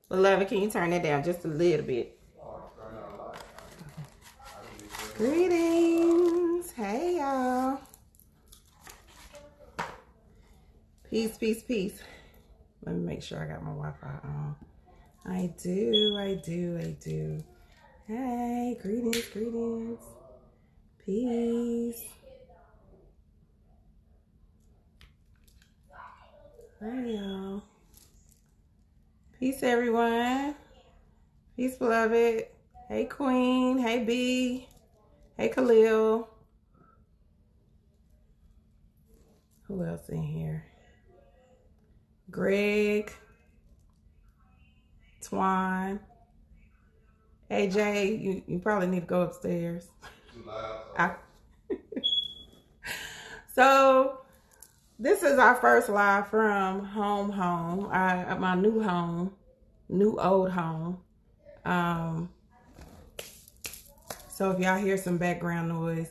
Beloved, can you turn that down just a little bit? Greetings. Hey, y'all. Peace, peace, peace. Let me make sure I got my Wi-Fi on. I do. Hey, greetings. Peace. Hey, y'all. Peace, everyone. Peace, beloved. Hey, Queen. Hey, B. Hey, Khalil. Who else in here? Greg. Twan. Hey, Jay, you probably need to go upstairs. So, this is our first live from home, my new home, new old home. So if y'all hear some background noise,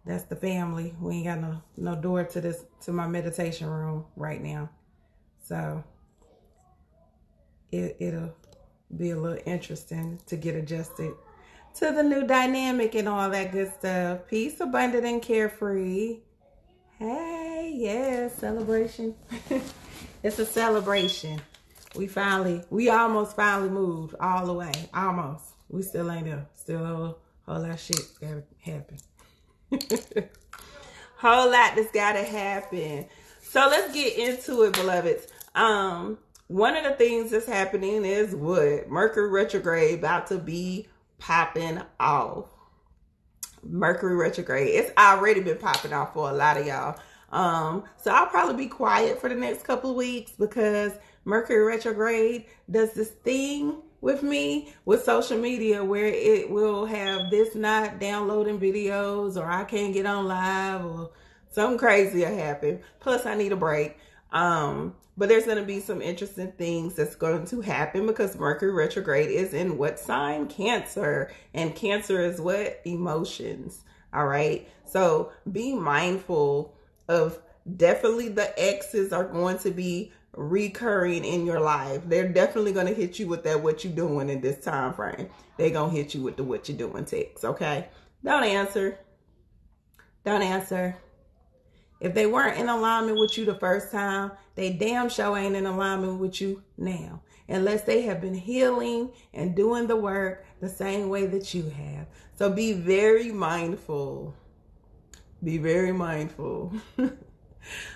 that's the family. We ain't got no door to my meditation room right now. So it'll be a little interesting to get adjusted to the new dynamic and all that good stuff. Peace, abundant, and carefree. Hey, yeah, celebration. It's a celebration. We almost finally moved all the way. Almost. We still ain't there. Still a whole lot of shit gotta happen. Whole lot that's gotta happen. So let's get into it, beloveds. One of the things that's happening is what? Mercury retrograde about to be popping off. Mercury retrograde. It's already been popping off for a lot of y'all. So I'll probably be quiet for the next couple of weeks because Mercury retrograde does this thing with me with social media where it will have this not downloading videos, or I can't get on live, or something crazy will happen. Plus I need a break. But there's going to be some interesting things that's going to happen because Mercury retrograde is in what sign? Cancer. And Cancer is what? Emotions. All right. So be mindful of, definitely the exes are going to be recurring in your life. They're definitely going to hit you with that what you doing in this time frame. They're going to hit you with the what you doing text. Okay. Don't answer. If they weren't in alignment with you the first time, they damn sure ain't in alignment with you now. Unless they have been healing and doing the work the same way that you have. So be very mindful. Be very mindful.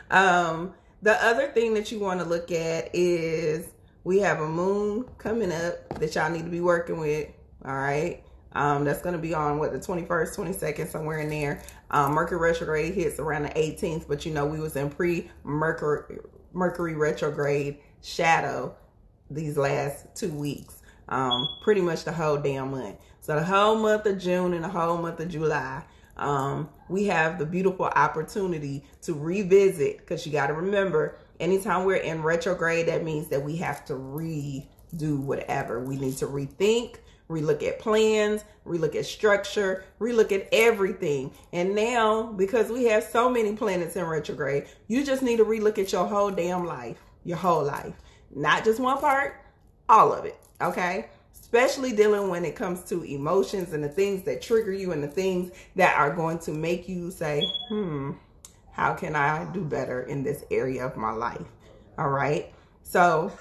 The other thing that you want to look at is we have a moon coming up that y'all need to be working with. All right. That's going to be on what, the 21st, 22nd, somewhere in there. Mercury retrograde hits around the 18th, but you know, we was in Mercury retrograde shadow these last 2 weeks. Pretty much the whole damn month. So the whole month of June and the whole month of July, we have the beautiful opportunity to revisit, because you got to remember, anytime we're in retrograde, that means that we have to redo whatever. We need to rethink, relook at plans, relook at structure, relook at everything. And now, because we have so many planets in retrograde, you just need to relook at your whole damn life, your whole life. Not just one part, all of it, okay? Especially dealing when it comes to emotions and the things that trigger you and the things that are going to make you say, how can I do better in this area of my life? All right. So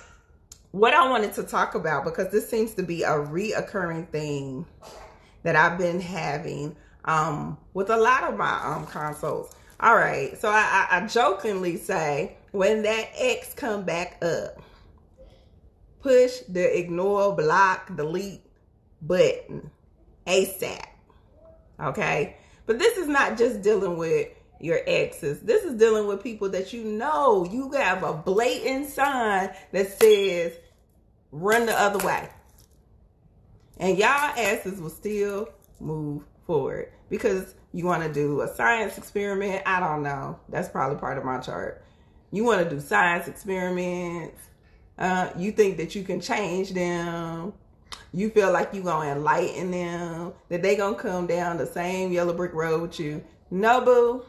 what I wanted to talk about, because this seems to be a reoccurring thing that I've been having with a lot of my consults. All right. So I jokingly say, when that ex come back up, push the ignore, block, delete button ASAP. Okay? But this is not just dealing with your exes. This is dealing with people that you know you have a blatant sign that says run the other way. And y'all asses will still move forward because you want to do a science experiment. I don't know. That's probably part of my chart. You want to do science experiments. You think that you can change them. You feel like you're going to enlighten them, that they going to come down the same yellow brick road with you. No, boo.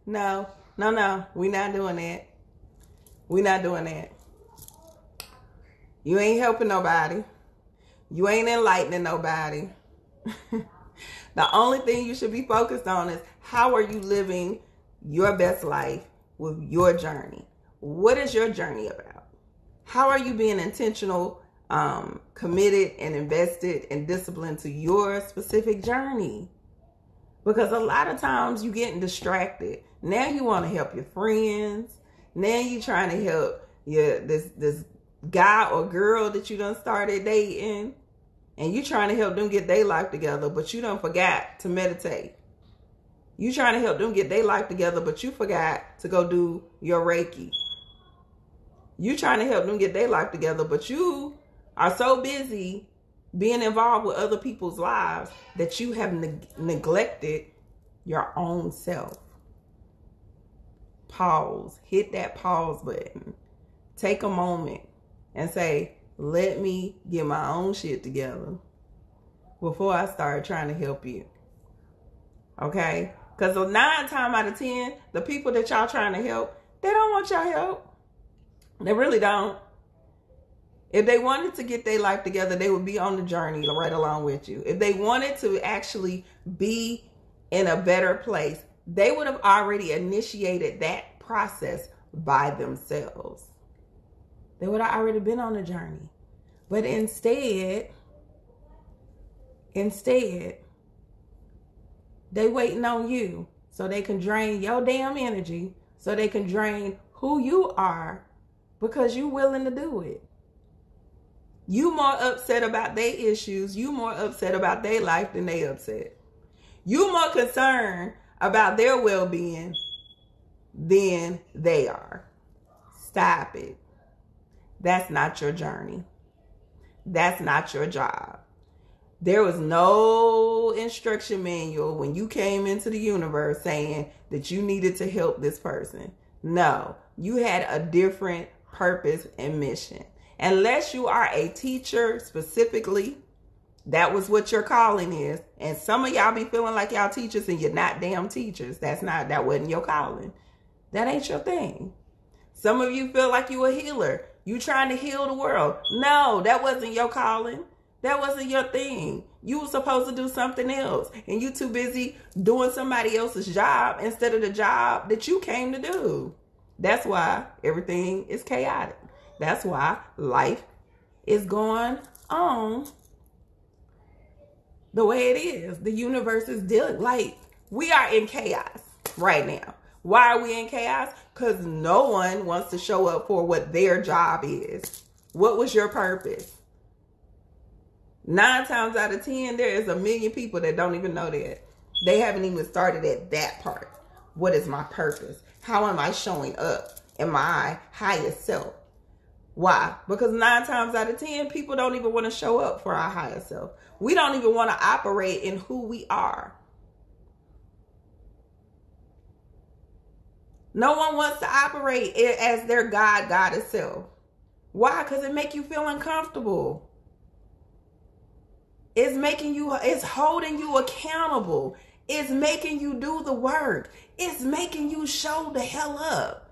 No. We're not doing that. We're not doing that. You ain't helping nobody. You ain't enlightening nobody. The only thing you should be focused on is how are you living your best life with your journey? What is your journey about? How are you being intentional, committed, and invested and disciplined to your specific journey? Because a lot of times you getting distracted. Now you want to help your friends. Now you trying to help this guy or girl that you done started dating. And you trying to help them get their life together, but you done forgot to meditate. You trying to help them get their life together, but you forgot to go do your Reiki. You trying to help them get their life together, but you are so busy being involved with other people's lives that you have neglected your own self. Pause. Hit that pause button. Take a moment and say, let me get my own shit together before I start trying to help you. Okay? Because 9 times out of 10, the people that y'all trying to help, they don't want y'all help. They really don't. If they wanted to get their life together, they would be on the journey right along with you. If they wanted to actually be in a better place, they would have already initiated that process by themselves. They would have already been on the journey. But instead, they waiting on you so they can drain your damn energy, so they can drain who you are because you willing to do it. You more upset about their issues, you more upset about their life than they upset. You more concerned about their well-being than they are. Stop it. That's not your journey. That's not your job. There was no instruction manual when you came into the universe saying that you needed to help this person. No, you had a different purpose and mission. Unless you are a teacher specifically, that was what your calling is. And some of y'all be feeling like y'all teachers and you're not damn teachers. That wasn't your calling. That ain't your thing. Some of you feel like you a healer. You trying to heal the world. No, that wasn't your calling. That wasn't your thing. You were supposed to do something else. And you too busy doing somebody else's job instead of the job that you came to do. That's why everything is chaotic. That's why life is going on the way it is. The universe is dealing like we are in chaos right now. Why are we in chaos? Because no one wants to show up for what their job is. What was your purpose? 9 times out of 10, there is a million people that don't even know that. They haven't even started at that part. What is my purpose? How am I showing up in my highest self? Why? Because 9 times out of 10, people don't even want to show up for our higher self. We don't even want to operate in who we are. No one wants to operate as their God, goddess self. Why? Because it make you feel uncomfortable. It's holding you accountable. It's making you do the work. It's making you show the hell up.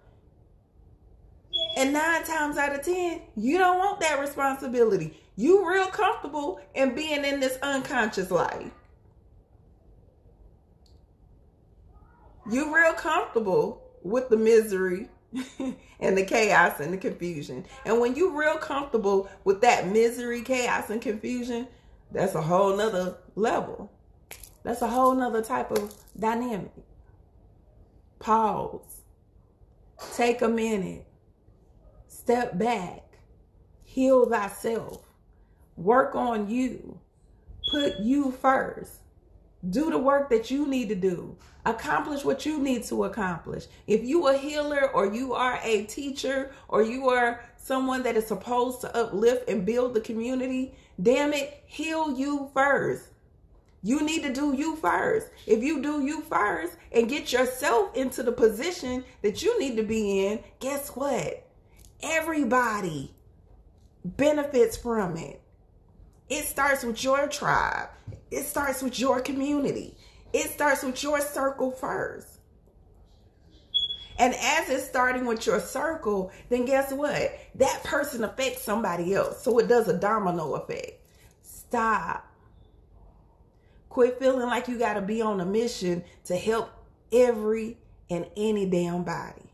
And 9 times out of 10, you don't want that responsibility. You real comfortable in being in this unconscious life. You real comfortable with the misery and the chaos and the confusion. And when you real comfortable with that misery, chaos, and confusion, that's a whole nother level. That's a whole nother type of dynamic. Pause. Take a minute. Step back. Heal thyself. Work on you. Put you first. Do the work that you need to do. Accomplish what you need to accomplish. If you a healer or you are a teacher or you are someone that is supposed to uplift and build the community, damn it, heal you first. You need to do you first. If you do you first and get yourself into the position that you need to be in, guess what? Everybody benefits from it. It starts with your tribe. It starts with your community. It starts with your circle first. And as it's starting with your circle, then guess what? That person affects somebody else. So it does a domino effect. Stop. Quit feeling like you got to be on a mission to help every and any damn body.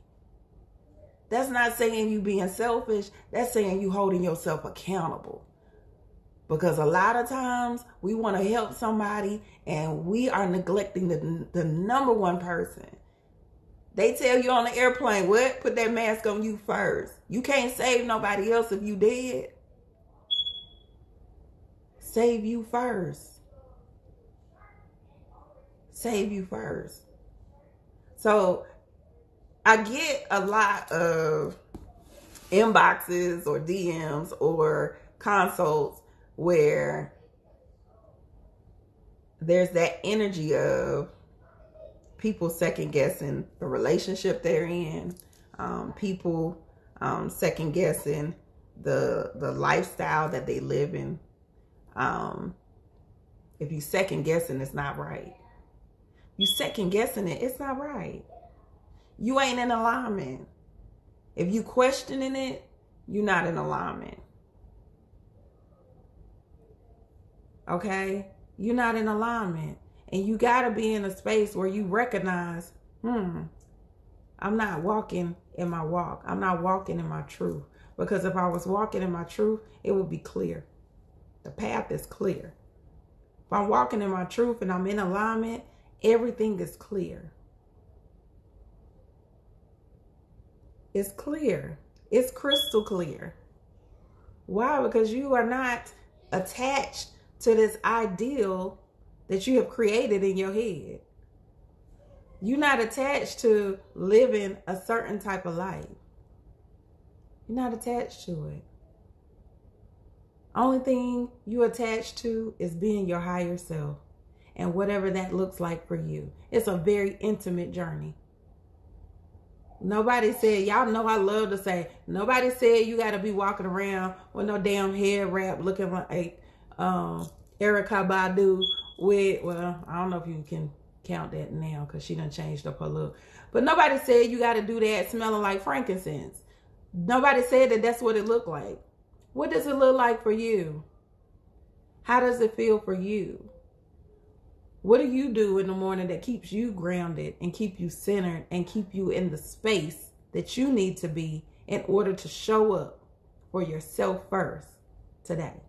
That's not saying you being selfish. That's saying you holding yourself accountable. Because a lot of times we want to help somebody and we are neglecting the number one person. They tell you on the airplane, what? Put that mask on you first. You can't save nobody else if you dead. Save you first. Save you first. So I get a lot of inboxes or DMs or consults where there's that energy of people second guessing the relationship they're in, people second guessing the lifestyle that they live in. If you second guessing, it's not right. You second guessing it, it's not right. You ain't in alignment. If you questioning it, you're not in alignment. Okay? You're not in alignment. And you got to be in a space where you recognize, I'm not walking in my walk. I'm not walking in my truth. Because if I was walking in my truth, it would be clear. The path is clear. If I'm walking in my truth and I'm in alignment, everything is clear. It's clear. It's crystal clear. Why? Because you are not attached to this ideal that you have created in your head. You're not attached to living a certain type of life. You're not attached to it. Only thing you attached to is being your higher self and whatever that looks like for you. It's a very intimate journey. Nobody said, y'all know I love to say, nobody said you got to be walking around with no damn hair wrap looking like Erykah Badu with, well, I don't know if you can count that now because she done changed up her look. But nobody said you got to do that smelling like frankincense. Nobody said that that's what it looked like. What does it look like for you? How does it feel for you? What do you do in the morning that keeps you grounded and keep you centered and keep you in the space that you need to be in order to show up for yourself first today?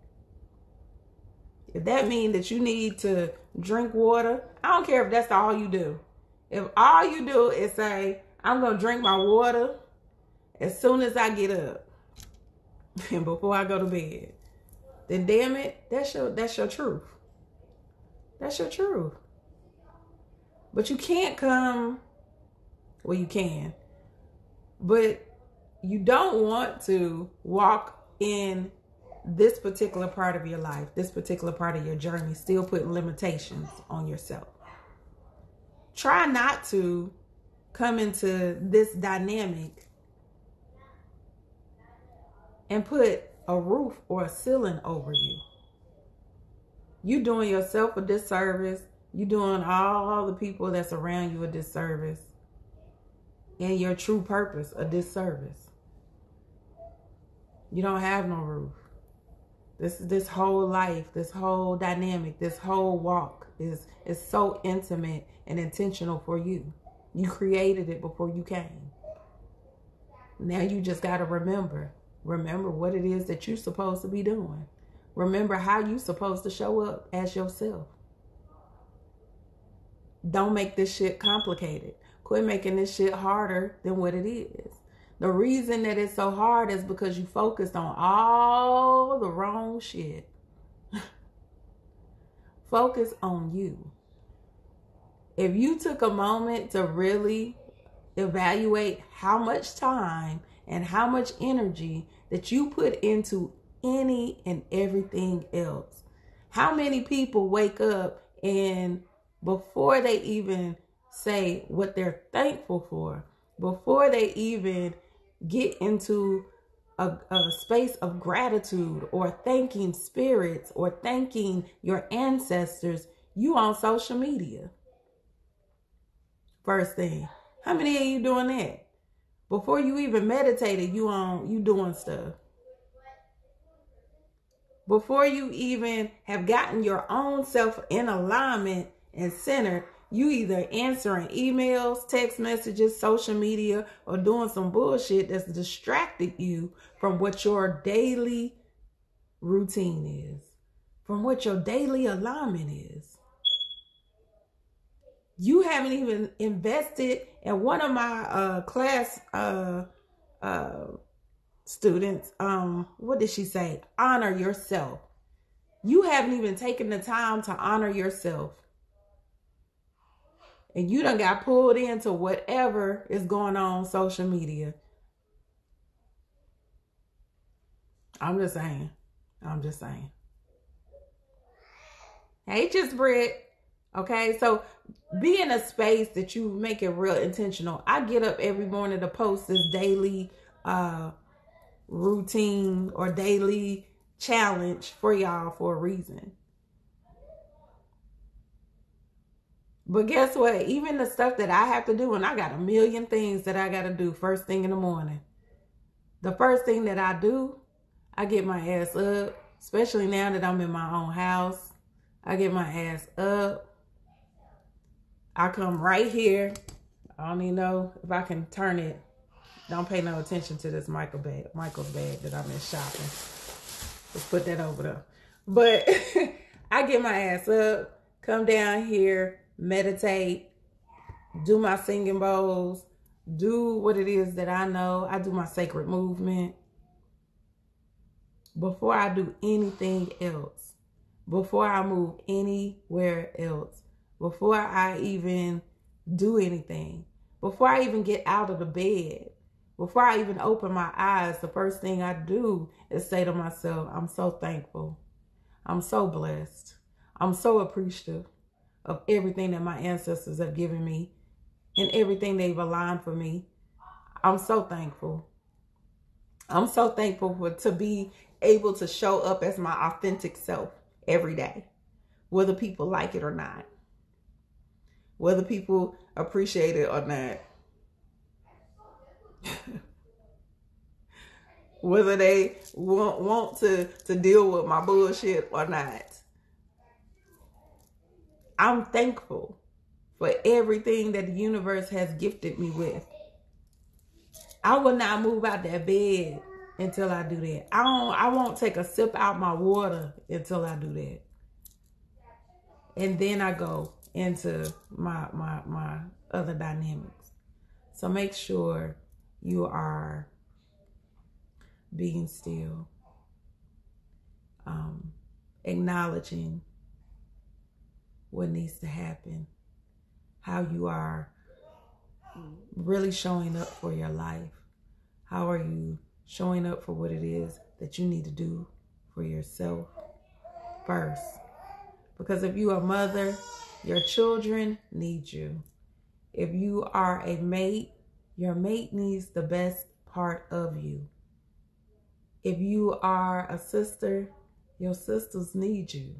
If that means that you need to drink water, I don't care if that's all you do. If all you do is say, I'm going to drink my water as soon as I get up and before I go to bed, then damn it, that's your truth. That's your truth. But you can't come, well, you can, but you don't want to walk in this particular part of your life, this particular part of your journey, still putting limitations on yourself. Try not to come into this dynamic and put a roof or a ceiling over you. You doing yourself a disservice. You doing all the people that's around you a disservice. And your true purpose a disservice. You don't have no roof. This whole life, this whole dynamic, this whole walk is so intimate and intentional for you. You created it before you came. Now you just got to remember what it is that you're supposed to be doing. Remember how you're supposed to show up as yourself. Don't make this shit complicated. Quit making this shit harder than what it is. The reason that it's so hard is because you focused on all the wrong shit. Focus on you. If you took a moment to really evaluate how much time and how much energy that you put into any and everything else. How many people wake up and before they even say what they're thankful for, before they even get into a space of gratitude or thanking spirits or thanking your ancestors, you on social media. First thing. How many of you doing that? Before you even meditated, you doing stuff. Before you even have gotten your own self in alignment and centered, you either answering emails, text messages, social media, or doing some bullshit that's distracted you from what your daily routine is, from what your daily alignment is. You haven't even invested in one of my class students. What did she say? Honor yourself. You haven't even taken the time to honor yourself. And you done got pulled into whatever is going on social media. I'm just saying. Hey, just Britt. Okay, so be in a space that you make it real intentional. I get up every morning to post this daily routine or daily challenge for y'all for a reason. But guess what? Even the stuff that I have to do, and I got a million things that I got to do first thing in the morning. The first thing that I do, I get my ass up, especially now that I'm in my own house. I get my ass up. I come right here. I don't even know if I can turn it. Don't pay no attention to this Michael's bag that I'm in shopping. Let's put that over there. But I get my ass up, come down here, meditate, do my singing bowls, do what it is that I know. I do my sacred movement. Before I do anything else, before I move anywhere else, before I even do anything, before I even get out of the bed, before I even open my eyes, the first thing I do is say to myself, I'm so thankful. I'm so blessed. I'm so appreciative of everything that my ancestors have given me and everything they've aligned for me. I'm so thankful. I'm so thankful to be able to show up as my authentic self every day, whether people like it or not, whether people appreciate it or not, whether they want to deal with my bullshit or not. I'm thankful for everything that the universe has gifted me with. I will not move out that bed until I do that. I won't take a sip out my water until I do that. And then I go into my other dynamics. So make sure you are being still, acknowledging what needs to happen, how you are really showing up for your life. How are you showing up for what it is that you need to do for yourself first? Because if you are a mother, your children need you. If you are a mate, your mate needs the best part of you. If you are a sister, your sisters need you.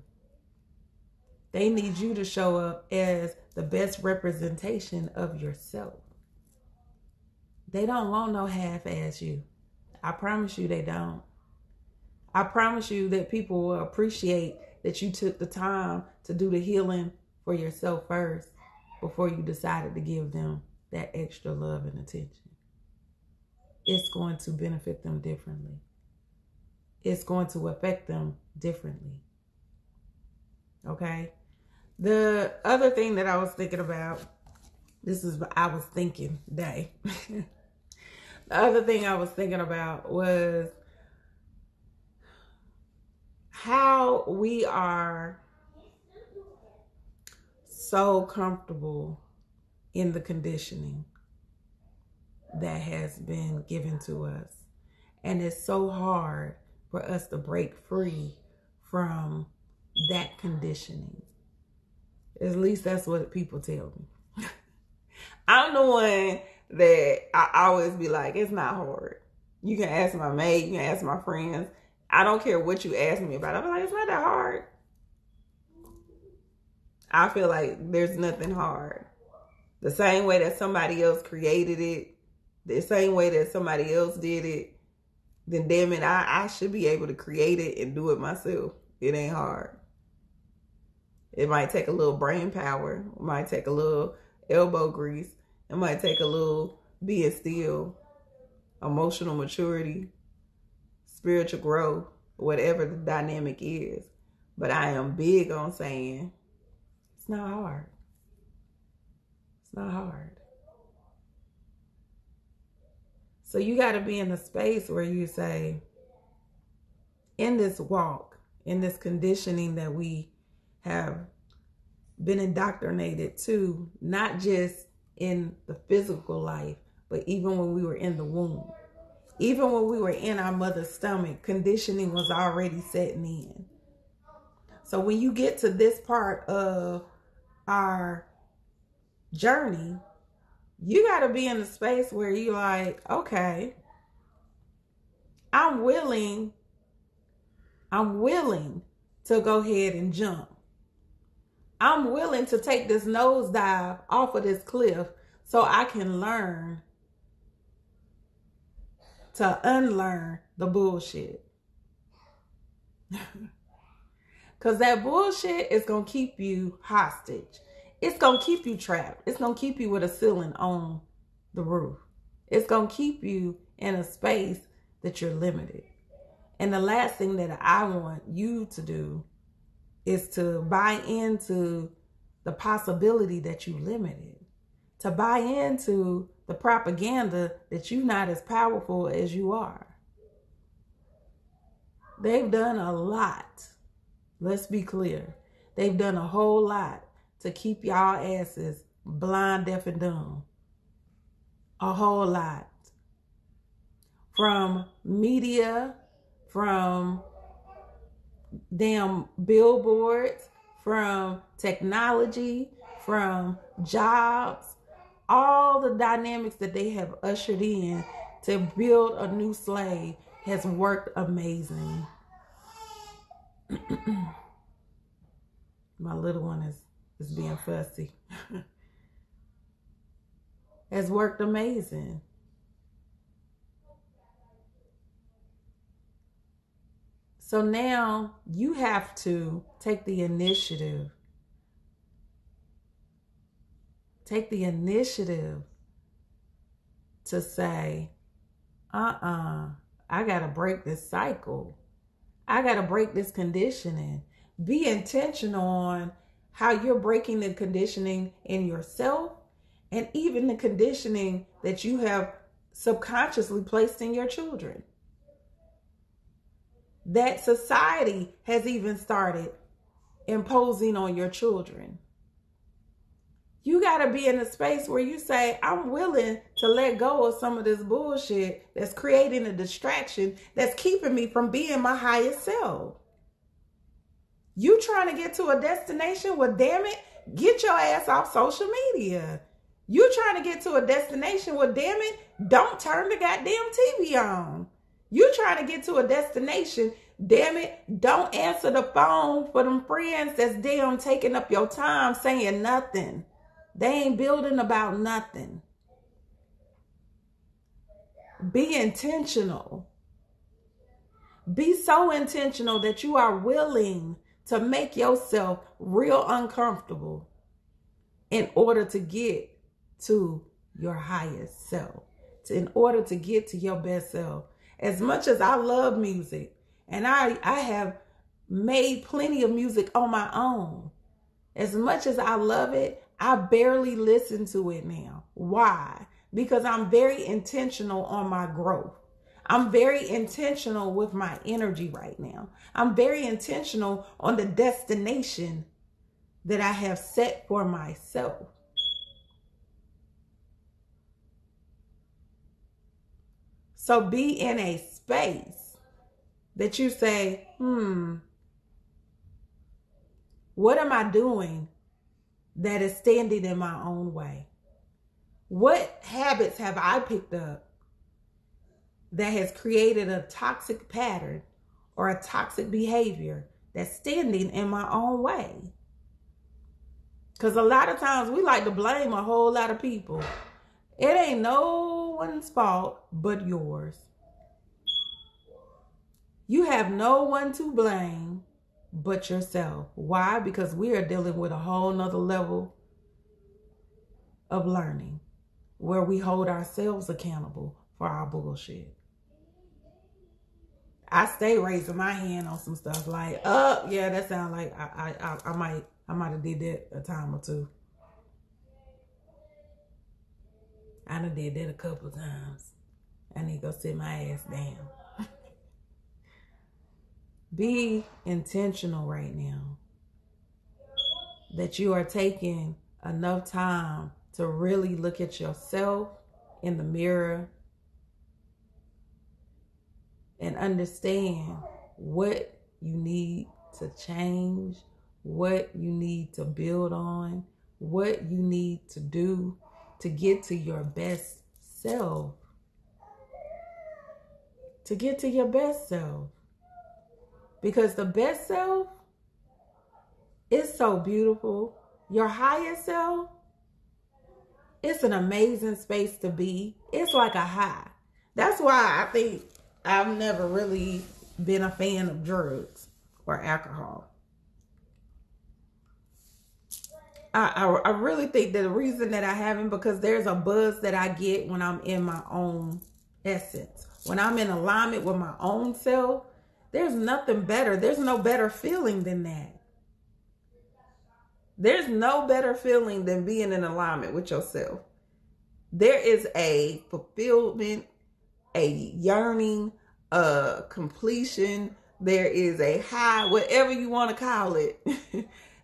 They need you to show up as the best representation of yourself. They don't want no half-ass you. I promise you they don't. I promise you that people will appreciate that you took the time to do the healing for yourself first before you decided to give them that extra love and attention. It's going to benefit them differently. It's going to affect them differently. Okay? The other thing that I was thinking about, I was thinking day. The other thing I was thinking about was how we are so comfortable in the conditioning that has been given to us. And it's so hard for us to break free from that conditioning. At least that's what people tell me. I'm the one that I always be like, it's not hard. You can ask my mate, you can ask my friends. I don't care what you ask me about. I'm like, it's not that hard. I feel like there's nothing hard. the same way that somebody else created it, the same way that somebody else did it, then damn it, I should be able to create it and do it myself. It ain't hard. It might take a little brain power. It might take a little elbow grease. It might take a little being still, emotional maturity, spiritual growth, whatever the dynamic is. But I am big on saying it's not hard. It's not hard. So you got to be in a space where you say, in this walk, in this conditioning that we have been indoctrinated to, not just in the physical life, but even when we were in the womb. Even when we were in our mother's stomach, conditioning was already setting in. So when you get to this part of our journey, you got to be in a space where you're like, okay, I'm willing to go ahead and jump. I'm willing to take this nosedive off of this cliff so I can learn to unlearn the bullshit. Because that bullshit is going to keep you hostage. It's going to keep you trapped. It's going to keep you with a ceiling on the roof. It's going to keep you in a space that you're limited. And the last thing that I want you to do is to buy into the possibility that you limited. To buy into the propaganda that you're not as powerful as you are. They've done a lot. Let's be clear. They've done a whole lot to keep y'all asses blind, deaf, and dumb. A whole lot. From media, from damn billboards, from technology, from jobs, all the dynamics that they have ushered in to build a new slave has worked amazing. My little one is being fussy. Has worked amazing. So now you have to take the initiative. Take the initiative to say, I got to break this cycle. I got to break this conditioning. Be intentional on how you're breaking the conditioning in yourself and even the conditioning that you have subconsciously placed in your children. That society has even started imposing on your children. You got to be in a space where you say, I'm willing to let go of some of this bullshit that's creating a distraction that's keeping me from being my highest self. You trying to get to a destination? Well, damn it, get your ass off social media. You trying to get to a destination? Well, damn it, don't turn the goddamn TV on. You trying to get to a destination? Damn it, don't answer the phone for them friends that's damn taking up your time saying nothing. They ain't building about nothing. Be intentional. Be so intentional that you are willing to make yourself real uncomfortable in order to get to your highest self, in order to get to your best self. As much as I love music, and I have made plenty of music on my own, as much as I love it, I barely listen to it now. Why? Because I'm very intentional on my growth. I'm very intentional with my energy right now. I'm very intentional on the destination that I have set for myself. So be in a space that you say, what am I doing that is standing in my own way? What habits have I picked up that has created a toxic pattern or a toxic behavior that's standing in my own way? Because a lot of times we like to blame a whole lot of people. It ain't no one's fault but yours. You have no one to blame but yourself. Why? Because we are dealing with a whole nother level of learning where we hold ourselves accountable for our bullshit. I stay raising my hand on some stuff like, yeah, that sounds like I might have did that a time or two. I done did that a couple of times. I need to go sit my ass down. Be intentional right now that you are taking enough time to really look at yourself in the mirror and understand what you need to change, what you need to build on, what you need to do to get to your best self. To get to your best self. Because the best self is so beautiful. Your highest self, it's an amazing space to be. It's like a high. That's why I think I've never really been a fan of drugs or alcohol. I really think that the reason that I haven't, because there's a buzz that I get when I'm in my own essence. When I'm in alignment with my own self, there's nothing better. There's no better feeling than that. There's no better feeling than being in alignment with yourself. There is a fulfillment, a yearning, a completion. There is a high, whatever you want to call it.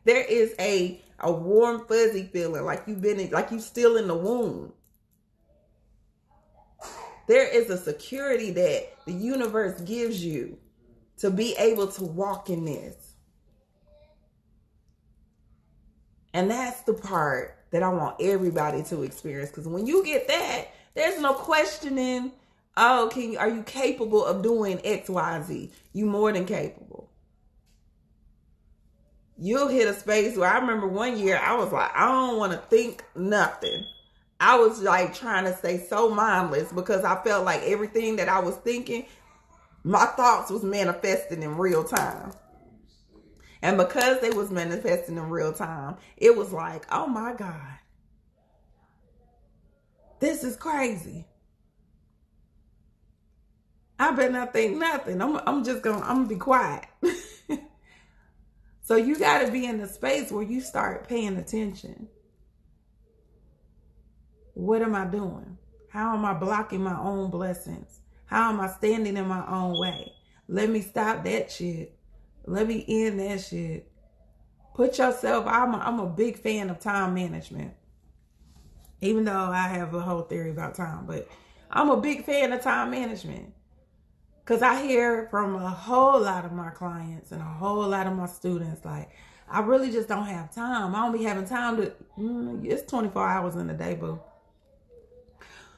There is a warm, fuzzy feeling like you've been in, like you still in the womb. There is a security that the universe gives you to be able to walk in this. And that's the part that I want everybody to experience. Because when you get that, there's no questioning, oh, are you capable of doing X, Y, Z? You more than capable. You'll hit a space where I remember one year I was like, I don't want to think nothing. I was like trying to stay so mindless because I felt like everything that I was thinking, my thoughts was manifesting in real time. And because they was manifesting in real time, it was like, oh my God, this is crazy. I better not think nothing. I'm gonna be quiet. So you got to be in the space where you start paying attention. What am I doing? How am I blocking my own blessings? How am I standing in my own way? Let me stop that shit. Let me end that shit. Put yourself, I'm a big fan of time management. Even though I have a whole theory about time, but I'm a big fan of time management. Because I hear from a whole lot of my clients and a whole lot of my students, like, I really just don't have time. I don't be having time to, it's 24 hours in a day, boo.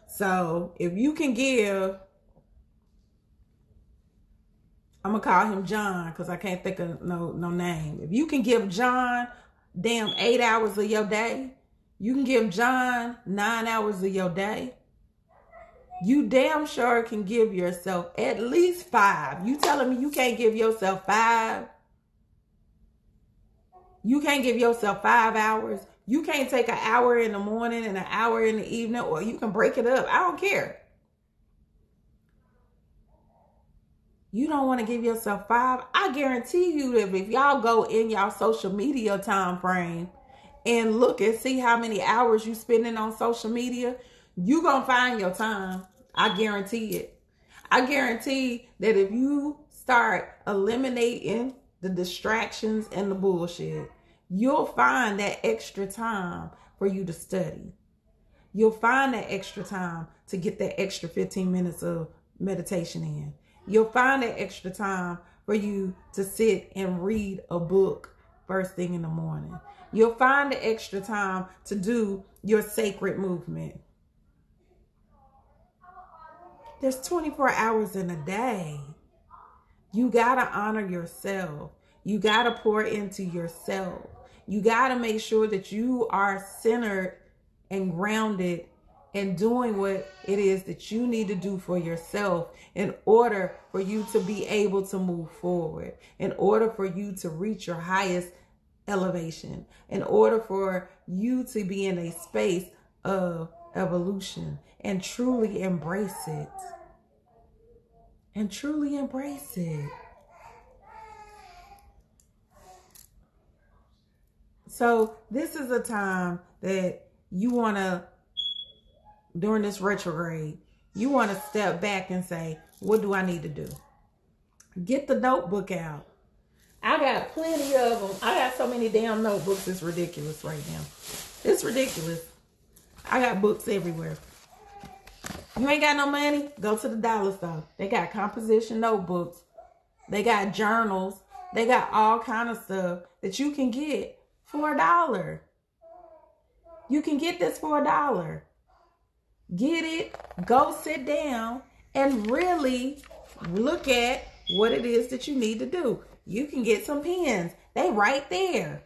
So if you can give, I'm going to call him John because I can't think of no name. If you can give John damn 8 hours of your day, you can give John 9 hours of your day. You damn sure can give yourself at least 5. You telling me you can't give yourself 5? You can't give yourself 5 hours? You can't take an hour in the morning and an hour in the evening, or you can break it up. I don't care. You don't want to give yourself 5? I guarantee you that if y'all go in y'all social media time frame and look and see how many hours you spending on social media, you gonna find your time. I guarantee it. I guarantee that if you start eliminating the distractions and the bullshit, you'll find that extra time for you to study. You'll find that extra time to get that extra 15 minutes of meditation in. You'll find that extra time for you to sit and read a book first thing in the morning. You'll find the extra time to do your sacred movement. There's 24 hours in a day. You got to honor yourself. You got to pour into yourself. You got to make sure that you are centered and grounded and doing what it is that you need to do for yourself in order for you to be able to move forward, in order for you to reach your highest elevation, in order for you to be in a space of evolution and truly embrace it. And truly embrace it. So this is a time that you want to, during this retrograde, you want to step back and say, what do I need to do? Get the notebook out. I got plenty of them. I got so many damn notebooks. It's ridiculous right now. It's ridiculous. I got books everywhere. You ain't got no money? Go to the dollar store. They got composition notebooks. They got journals. They got all kind of stuff that you can get for $1. You can get this for $1. Get it, go sit down, and really look at what it is that you need to do. You can get some pens. They right there.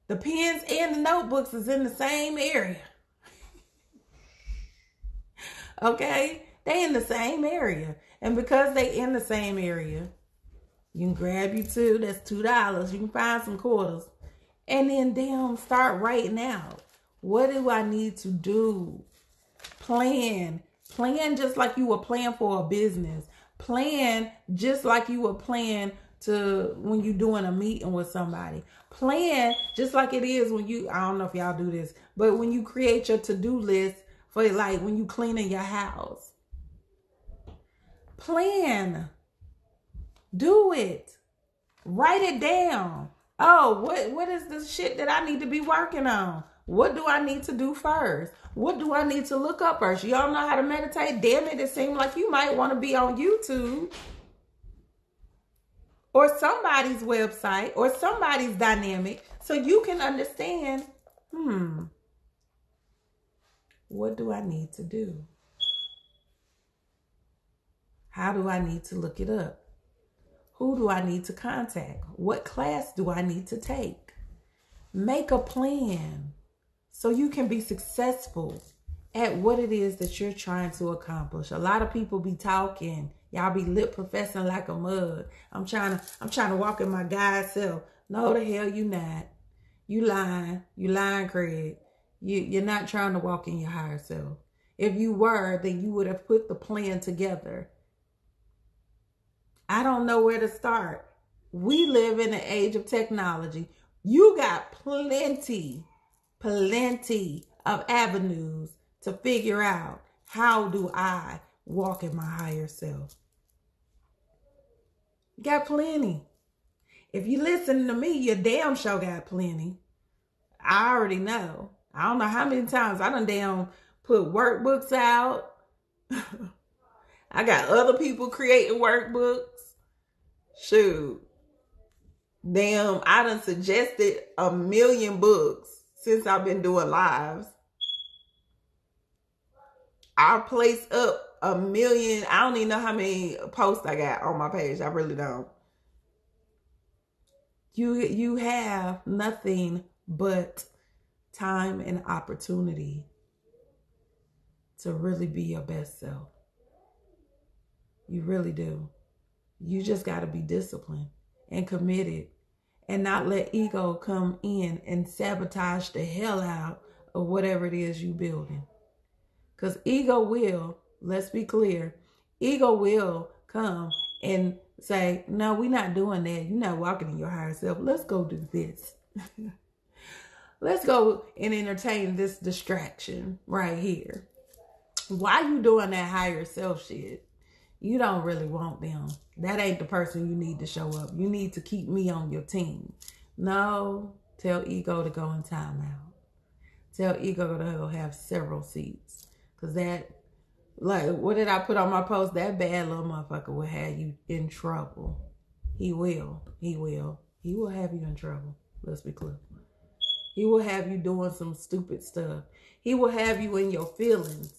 The pens and the notebooks is in the same area. Okay? They in the same area. And because they in the same area, you can grab you two. That's $2. You can find some quarters. And then damn, start writing out. What do I need to do? Plan. Plan just like you would plan for a business. Plan just like you would plan to when you're doing a meeting with somebody. Plan just like it is when you, I don't know if y'all do this, but when you create your to-do list for like when you cleaning your house. Plan. Do it. Write it down. Oh, what is this shit that I need to be working on? What do I need to do first? What do I need to look up first? Y'all know how to meditate? Damn it, it seems like you might want to be on YouTube or somebody's website or somebody's dynamic so you can understand, what do I need to do? How do I need to look it up? Who do I need to contact? What class do I need to take? Make a plan so you can be successful at what it is that you're trying to accomplish. A lot of people be talking. Y'all be lip professing like a mug. I'm trying to walk in my God self. No, the hell you not. You lying. You lying, Craig. You're not trying to walk in your higher self. If you were, then you would have put the plan together. I don't know where to start. We live in an age of technology. You got plenty of avenues to figure out, how do I walk in my higher self? Got plenty. If you listen to me, you damn sure got plenty. I already know. I don't know how many times I done damn put workbooks out. I got other people creating workbooks. Shoot. Damn, I done suggested 1 million books since I've been doing lives. I placed up 1 million. I don't even know how many posts I got on my page. I really don't. You have nothing but time and opportunity to really be your best self. You really do. You just got to be disciplined and committed and not let ego come in and sabotage the hell out of whatever it is you building. Because ego will, let's be clear, ego will come and say, no, we're not doing that. You're not walking in your higher self. Let's go do this. Let's go and entertain this distraction right here. Why you doing that higher self shit? You don't really want them. That ain't the person you need to show up. You need to keep me on your team. No, tell ego to go in timeout. Tell ego to go have several seats. Because that, like, what did I put on my post? That bad little motherfucker will have you in trouble. He will. He will. He will have you in trouble. Let's be clear. He will have you doing some stupid stuff. He will have you in your feelings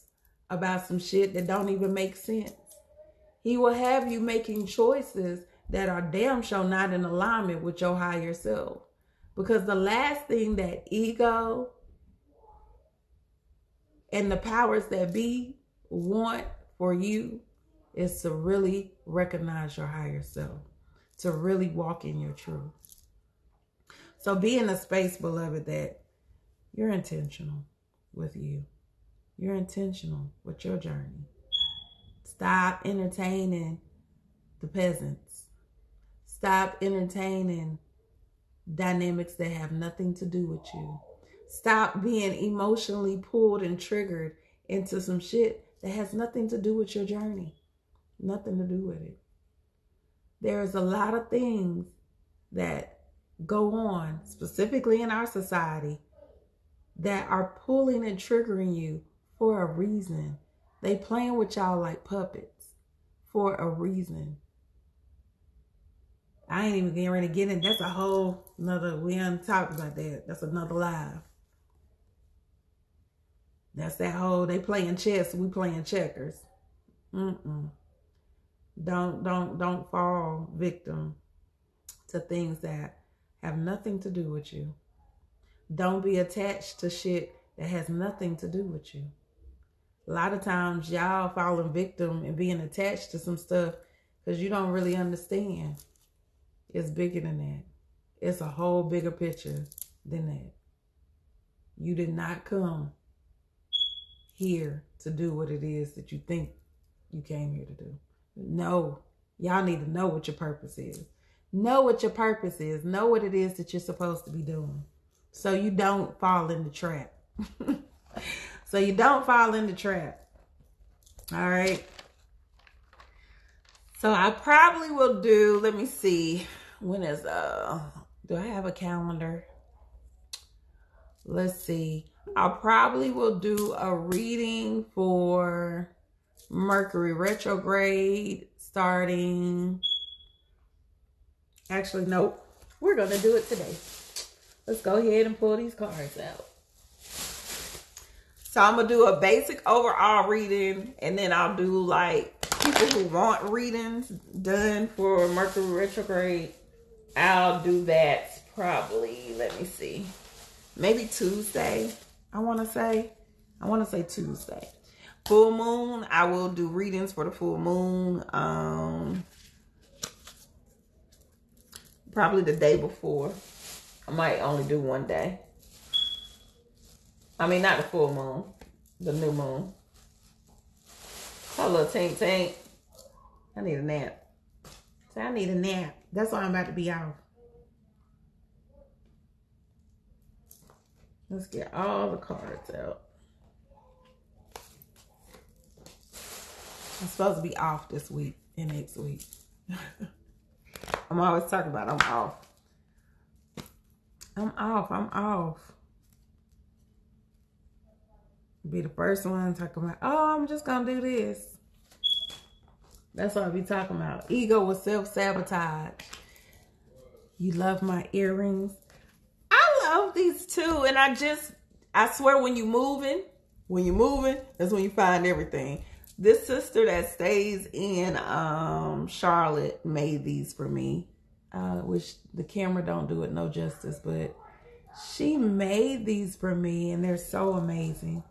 about some shit that don't even make sense. He will have you making choices that are damn sure not in alignment with your higher self. Because the last thing that ego and the powers that be want for you is to really recognize your higher self, to really walk in your truth. So be in a space, beloved, that you're intentional with you. You're intentional with your journey. Stop entertaining the peasants. Stop entertaining dynamics that have nothing to do with you. Stop being emotionally pulled and triggered into some shit that has nothing to do with your journey. Nothing to do with it. There's a lot of things that go on, specifically in our society, that are pulling and triggering you for a reason. They playing with y'all like puppets for a reason. I ain't even getting ready to get in. That's a whole nother, we haven't talked about that. That's another live. That's that whole, they playing chess, we playing checkers. Don't fall victim to things that have nothing to do with you. Don't be attached to shit that has nothing to do with you. A lot of times y'all falling victim and being attached to some stuff because you don't really understand. It's bigger than that. It's a whole bigger picture than that. You did not come here to do what it is that you think you came here to do. No, y'all need to know what your purpose is. Know what your purpose is. Know what it is that you're supposed to be doing. So you don't fall in the trap. So you don't fall in the trap. All right. So I probably will do, let me see. When is, do I have a calendar? Let's see. I probably will do a reading for Mercury retrograde starting. Actually, nope. We're going to do it today. Let's go ahead and pull these cards out. So I'm going to do a basic overall reading, and then I'll do like people who want readings done for Mercury retrograde. I'll do that probably, let me see, maybe Tuesday. I want to say Tuesday. Full moon, I will do readings for the full moon. Probably the day before. I might only do one day. I mean, not the full moon, the new moon. Hello, Tink Tink. I need a nap. So I need a nap. That's why I'm about to be off. Let's get all the cards out. I'm supposed to be off this week and next week. I'm always talking about I'm off. I'm off. Be the first one talking about, oh, I'm just gonna do this. That's what I be talking about. Ego with self-sabotage. You love my earrings. I love these too. And I swear when you're moving, that's when you find everything. This sister that stays in Charlotte made these for me. Which the camera don't do it no justice, but she made these for me and they're so amazing.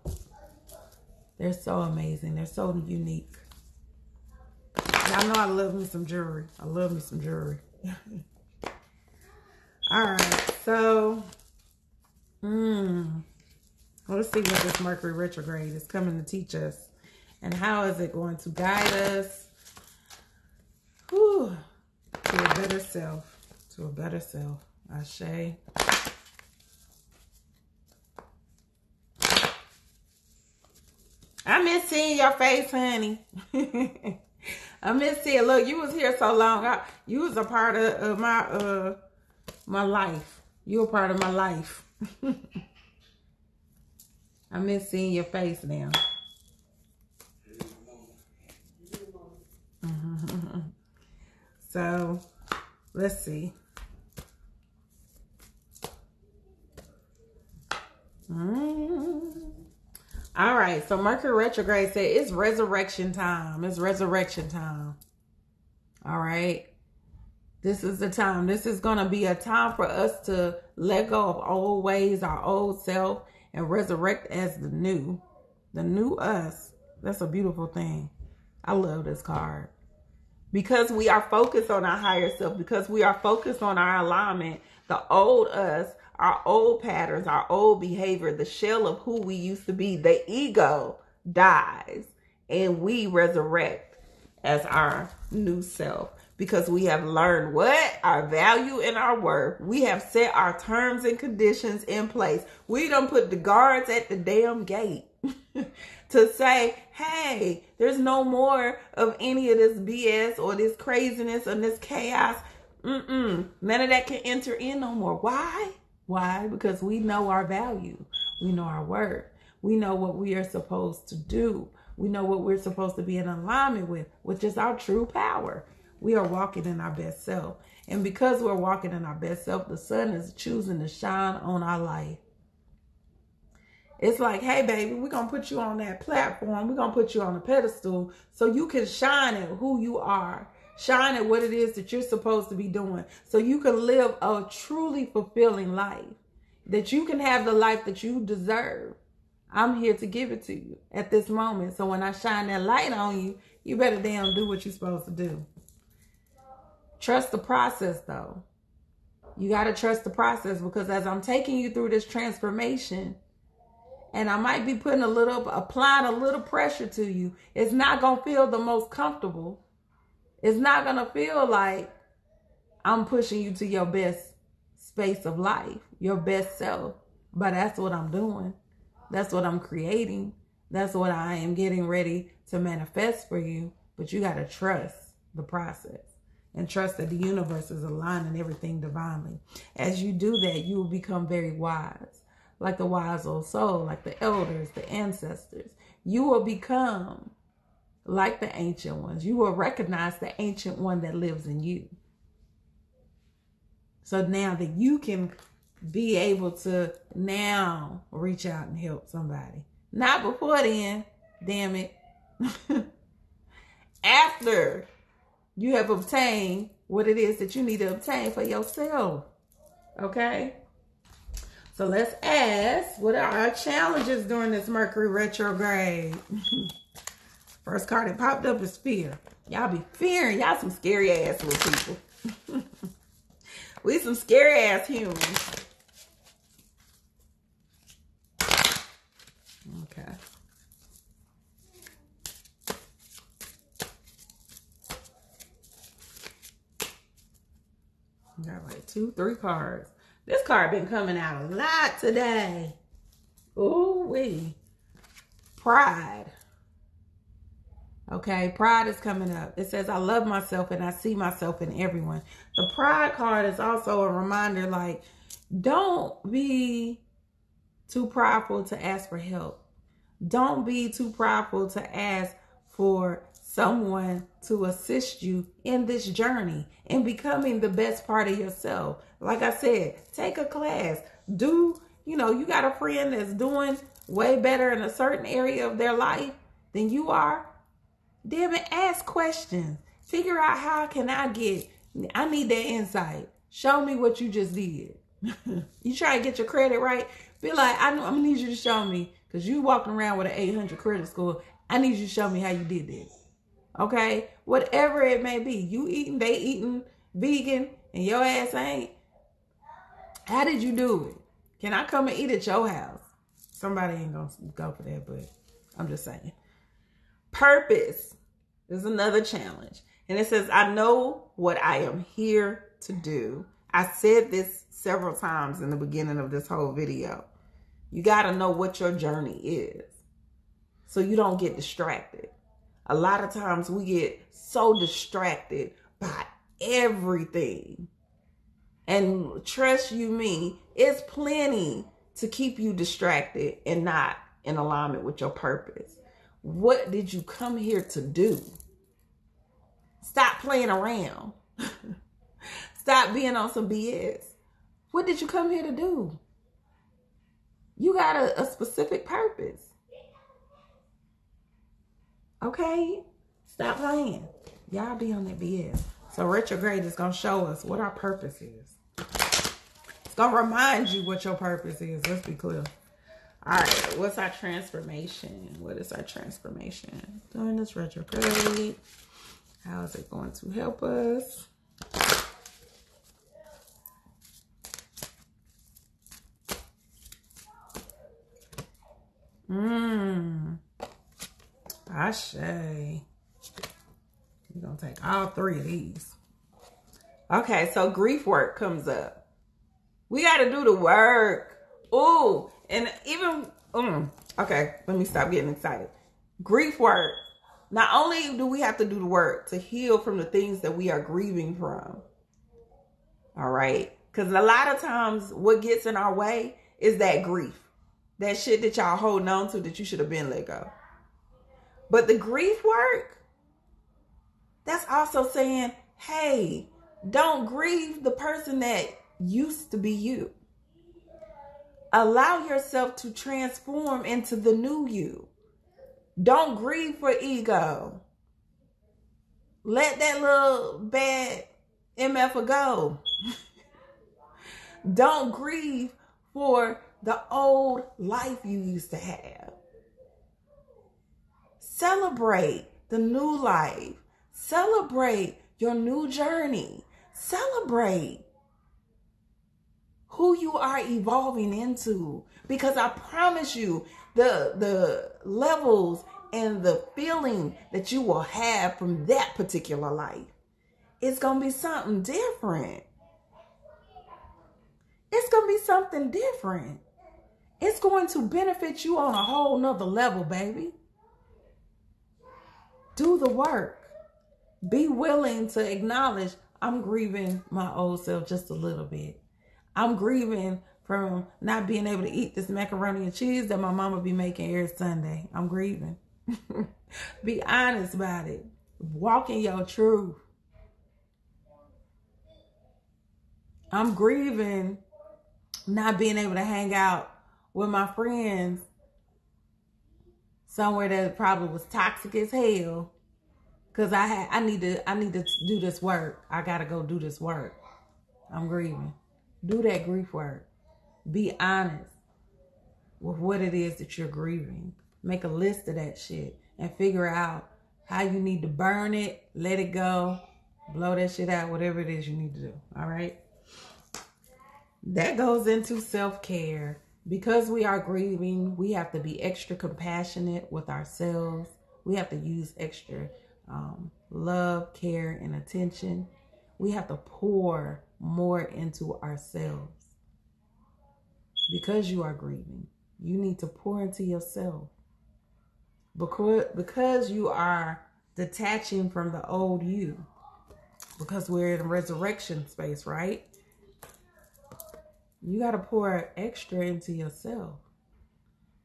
They're so amazing. They're so unique. Y'all know I love me some jewelry. I love me some jewelry. All right, so let's see what this Mercury retrograde is coming to teach us, and how is it going to guide us to a better self, to a better self. Ashe. I miss seeing your face, honey. I miss seeing. Look, you was here so long. You was a part of my my life. You were part of my life. I miss seeing your face now. So, let's see. All right, so Mercury retrograde said it's resurrection time. It's resurrection time. All right. This is the time. This is going to be a time for us to let go of old ways, our old self, and resurrect as the new us. That's a beautiful thing. I love this card. Because we are focused on our higher self, because we are focused on our alignment, the old us, our old patterns, our old behavior, the shell of who we used to be, the ego dies, and we resurrect as our new self. Because we have learned what? Our value and our worth. We have set our terms and conditions in place. We done put the guards at the damn gate to say, hey, there's no more of any of this BS or this craziness or this chaos. None of that can enter in no more. Why? Why? Because we know our value. We know our worth. We know what we are supposed to do. We know what we're supposed to be in alignment with, which is our true power. We are walking in our best self. And because we're walking in our best self, the sun is choosing to shine on our life. It's like, hey, baby, we're going to put you on that platform. We're going to put you on a pedestal so you can shine at who you are. Shine at what it is that you're supposed to be doing. So you can live a truly fulfilling life. That you can have the life that you deserve. I'm here to give it to you at this moment. So when I shine that light on you, you better damn do what you're supposed to do. Trust the process, though. You got to trust the process, because as I'm taking you through this transformation, and I might be applying a little pressure to you, it's not going to feel the most comfortable. It's not going to feel like I'm pushing you to your best space of life, your best self. But that's what I'm doing. That's what I'm creating. That's what I am getting ready to manifest for you. But you got to trust the process. And trust that the universe is aligning everything divinely. As you do that, you will become very wise. Like the wise old soul, like the elders, the ancestors. You will become like the ancient ones. You will recognize the ancient one that lives in you. So now that you can be able to now reach out and help somebody. Not before then, damn it. After you have obtained what it is that you need to obtain for yourself. Okay? So let's ask, what are our challenges during this Mercury retrograde? First card that popped up is fear. Y'all be fearing. Y'all some scary ass little people. We some scary ass humans. Okay. Got like 2, 3 cards. This card been coming out a lot today. Ooh-wee. Pride. Okay, pride is coming up. It says, I love myself and I see myself in everyone. The pride card is also a reminder, like, don't be too prideful to ask for help. Don't be too prideful to ask for someone to assist you in this journey in becoming the best part of yourself. Like I said, take a class. You got a friend that's doing way better in a certain area of their life than you are. Damn it, ask questions. Figure out how can I need that insight. Show me what you just did. You try to get your credit right. Be like, I'm going to need you to show me, because you walking around with an 800 credit score. I need you to show me how you did this. Okay? Whatever it may be. You eating, they eating vegan, and your ass ain't. How did you do it? Can I come and eat at your house? Somebody ain't going to go for that, but I'm just saying. Purpose is another challenge. And it says, I know what I am here to do. I said this several times in the beginning of this whole video. You got to know what your journey is so you don't get distracted. A lot of times we get so distracted by everything. And trust you me, it's plenty to keep you distracted and not in alignment with your purpose. What did you come here to do? Stop playing around. Stop being on some BS. What did you come here to do? You got a specific purpose. Okay? Stop playing. Y'all be on that BS. So retrograde is going to show us what our purpose is. It's going to remind you what your purpose is. Let's be clear. All right, what's our transformation? What is our transformation during this retrograde? How is it going to help us? Ashe. We're going to take all three of these. Okay, so grief work comes up. We got to do the work. Ooh, and even, okay, let me stop getting excited. Grief work. Not only do we have to do the work to heal from the things that we are grieving from. All right? Because a lot of times what gets in our way is that grief. That shit that y'all holding on to that you should have been let go. But the grief work, that's also saying, hey, don't grieve the person that used to be you. Allow yourself to transform into the new you. Don't grieve for ego. Let that little bad MF go. Don't grieve for the old life you used to have. Celebrate the new life. Celebrate your new journey. Celebrate who you are evolving into. Because I promise you, the levels and the feeling that you will have from that particular life, it's going to be something different. It's going to be something different. It's going to benefit you on a whole nother level, baby. Do the work. Be willing to acknowledge, I'm grieving my old self just a little bit. I'm grieving from not being able to eat this macaroni and cheese that my mama be making every Sunday. I'm grieving. Be honest about it. Walk in your truth. I'm grieving not being able to hang out with my friends somewhere that probably was toxic as hell. Cause I need to do this work. I gotta go do this work. I'm grieving. Do that grief work. Be honest with what it is that you're grieving. Make a list of that shit and figure out how you need to burn it, let it go, blow that shit out, whatever it is you need to do. All right. That goes into self-care. Because we are grieving, we have to be extra compassionate with ourselves. We have to use extra love, care, and attention. We have to pour more into ourselves. Because you are grieving, you need to pour into yourself. Because you are detaching from the old you. Because we're in a resurrection space, right? You got to pour extra into yourself.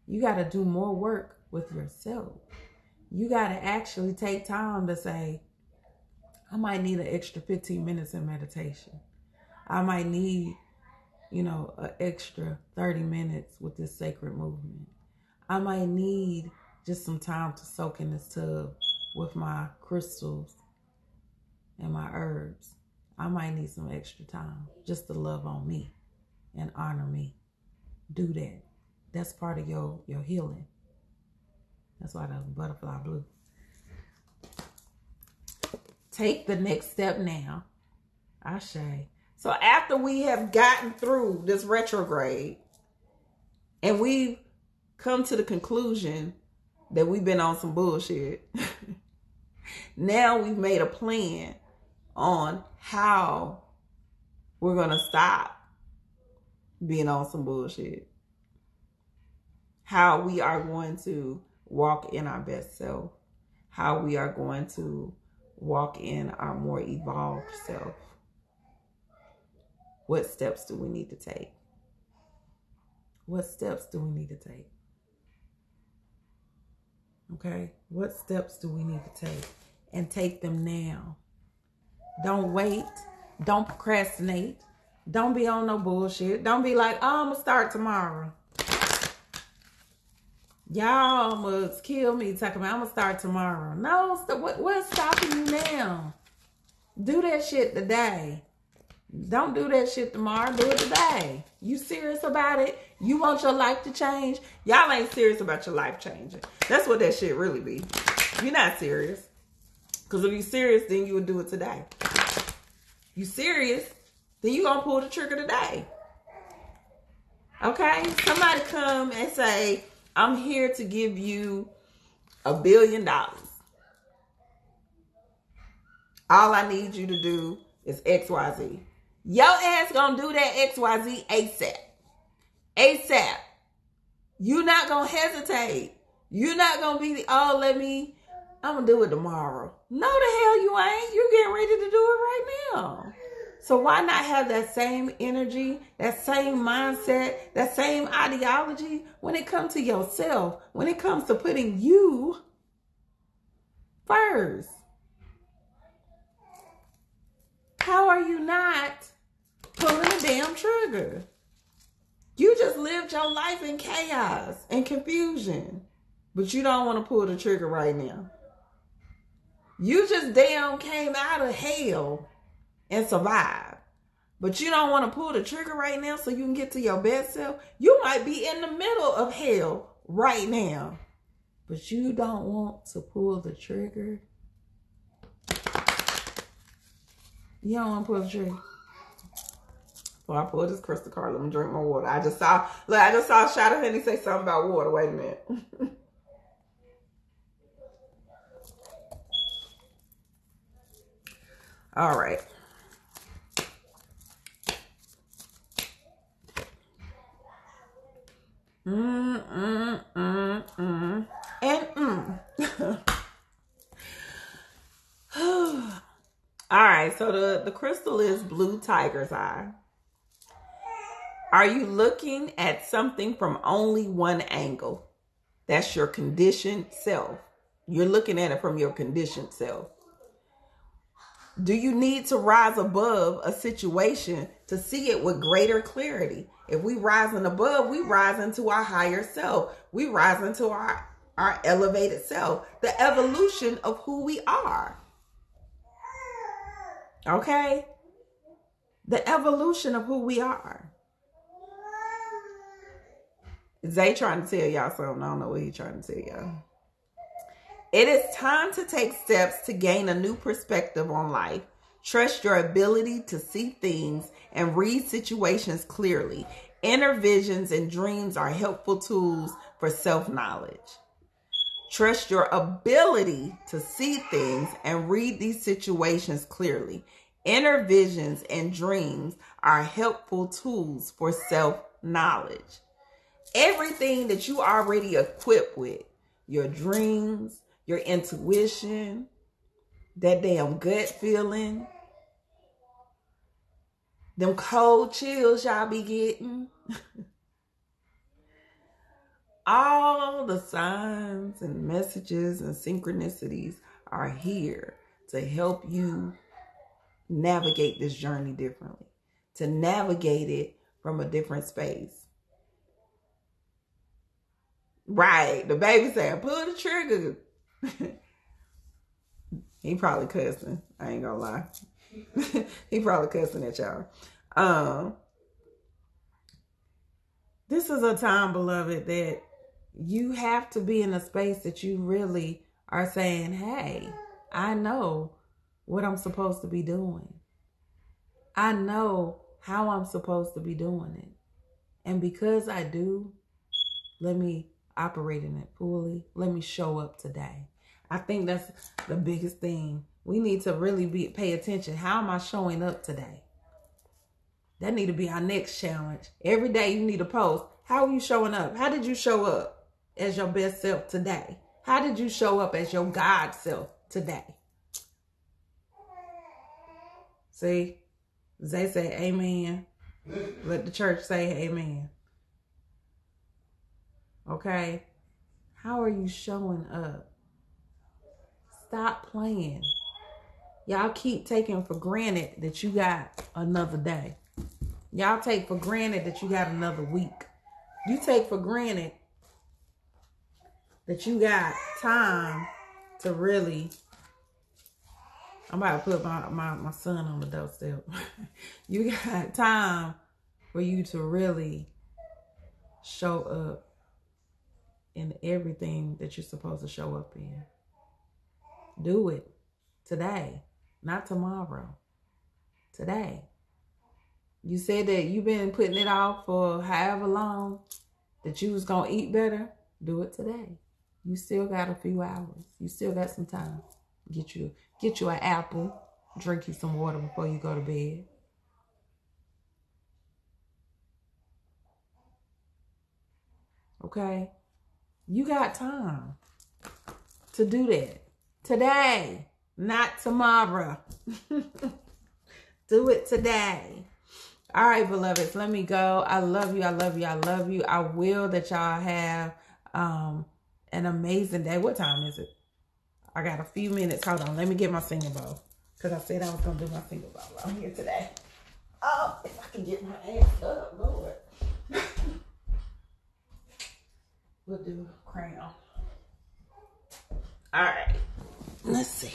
You got to do more work with yourself. You got to actually take time to say, I might need an extra 15 minutes in meditation. I might need, an extra 30 minutes with this sacred movement. I might need just some time to soak in this tub with my crystals and my herbs. I might need some extra time just to love on me and honor me. Do that. That's part of your healing. That's why the butterfly blue. Take the next step now. Ashe. So after we have gotten through this retrograde and we've come to the conclusion that we've been on some bullshit, now we've made a plan on how we're going to stop being on some bullshit. How we are going to walk in our best self. How we are going to walk in our more evolved self. What steps do we need to take? What steps do we need to take? Okay? What steps do we need to take? And take them now. Don't wait. Don't procrastinate. Don't be on no bullshit. Don't be like, oh, I'm going to start tomorrow. Y'all must kill me talking about I'm going to start tomorrow. No, what's stopping you now? Do that shit today. Don't do that shit tomorrow. Do it today. You serious about it? You want your life to change? Y'all ain't serious about your life changing. That's what that shit really be. You're not serious. Because if you're serious, then you would do it today. You serious, then you gonna pull the trigger today. Okay? Somebody come and say, I'm here to give you $1 billion. All I need you to do is XYZ. Your ass gonna do that XYZ ASAP. ASAP. You're not gonna hesitate. You're not gonna be, I'm gonna do it tomorrow. No, the hell you ain't. You getting ready to do it right now. So why not have that same energy, that same mindset, that same ideology when it comes to yourself, when it comes to putting you first? How are you not pulling the damn trigger? You just lived your life in chaos and confusion, but you don't want to pull the trigger right now. You just damn came out of hell and survived, but you don't want to pull the trigger right now so you can get to your best self. You might be in the middle of hell right now, but you don't want to pull the trigger. You don't want to pull the trigger. Well, I pulled this crystal card. Let me drink my water. I just saw Shadow Honey say something about water. Wait a minute. All right. All right, so the crystal is blue tiger's eye. Are you looking at something from only one angle? That's your conditioned self. You're looking at it from your conditioned self. Do you need to rise above a situation to see it with greater clarity? If we rising above, we rise into our higher self. We rise into our elevated self, the evolution of who we are. Okay? The evolution of who we are. Zay trying to tell y'all something. I don't know what he's trying to tell y'all. It is time to take steps to gain a new perspective on life. Trust your ability to see things and read situations clearly. Inner visions and dreams are helpful tools for self-knowledge. Trust your ability to see things and read these situations clearly. Inner visions and dreams are helpful tools for self-knowledge. Everything that you already equipped with, your dreams, your intuition, that damn gut feeling, them cold chills y'all be getting, all the signs and messages and synchronicities are here to help you navigate this journey differently, to navigate it from a different space. Right, the baby saying, pull the trigger. He probably cussing. I ain't gonna lie. He probably cussing at y'all. This is a time, beloved, that you have to be in a space that you really are saying, hey, I know what I'm supposed to be doing. I know how I'm supposed to be doing it. And because I do, let me operate in it fully. Let me show up today. I think that's the biggest thing. We need to really pay attention. How am I showing up today? That need to be our next challenge. Every day you need to post. How are you showing up? How did you show up as your best self today? How did you show up as your God self today? See, they say amen. Let the church say amen. Okay? How are you showing up? Stop playing. Y'all keep taking for granted that you got another day. Y'all take for granted that you got another week. You take for granted that you got time to really I'm about to put my son on the doorstep. You got time for you to really show up in everything that you're supposed to show up in. Do it today, not tomorrow. Today. You said that you've been putting it off for however long that you was going to eat better. Do it today. You still got a few hours. You still got some time. Get you an apple. Drink you some water before you go to bed. Okay? You got time to do that. Today, not tomorrow. Do it today. All right, beloveds, let me go. I love you. I love you. I love you. I will that y'all have an amazing day. What time is it? I got a few minutes. Hold on. Let me get my singing bowl. Because I said I was going to do my singing bowl on here today. Oh, if I can get my ass up, Lord. We'll do crayon. All right. Let's see.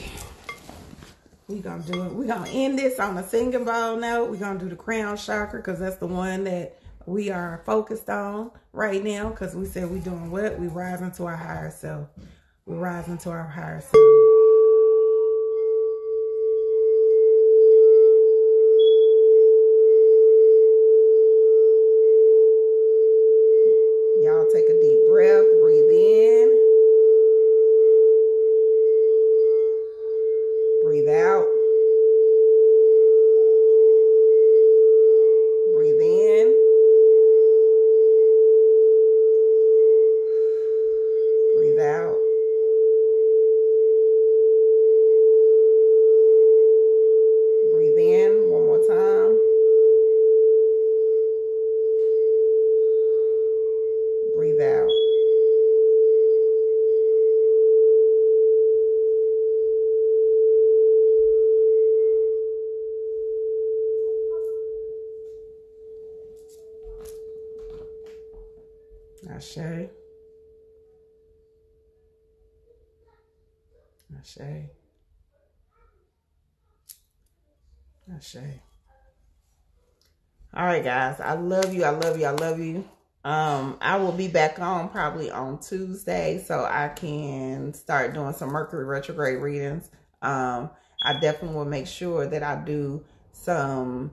We're going to do it. We're going to end this on a singing bowl note. We're going to do the crown chakra because that's the one that we are focused on right now because we said we're doing what? We rising to our higher self. We're rising to our higher self. Y'all take a deep breath. Breathe in. Breathe out. Breathe in. Breathe out. Breathe in one more time. Breathe out. Ashe. Ashe. Ashe. All right, guys. I love you. I love you. I love you. I will be back on probably on Tuesday so I can start doing some Mercury retrograde readings. I definitely will make sure that I do some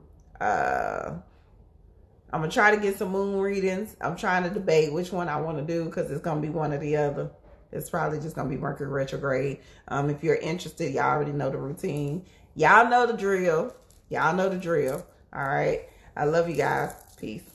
I'm going to try to get some moon readings. I'm trying to debate which one I want to do because it's going to be one or the other. It's probably just going to be Mercury retrograde. If you're interested, y'all already know the routine. Y'all know the drill. Y'all know the drill. All right. I love you guys. Peace.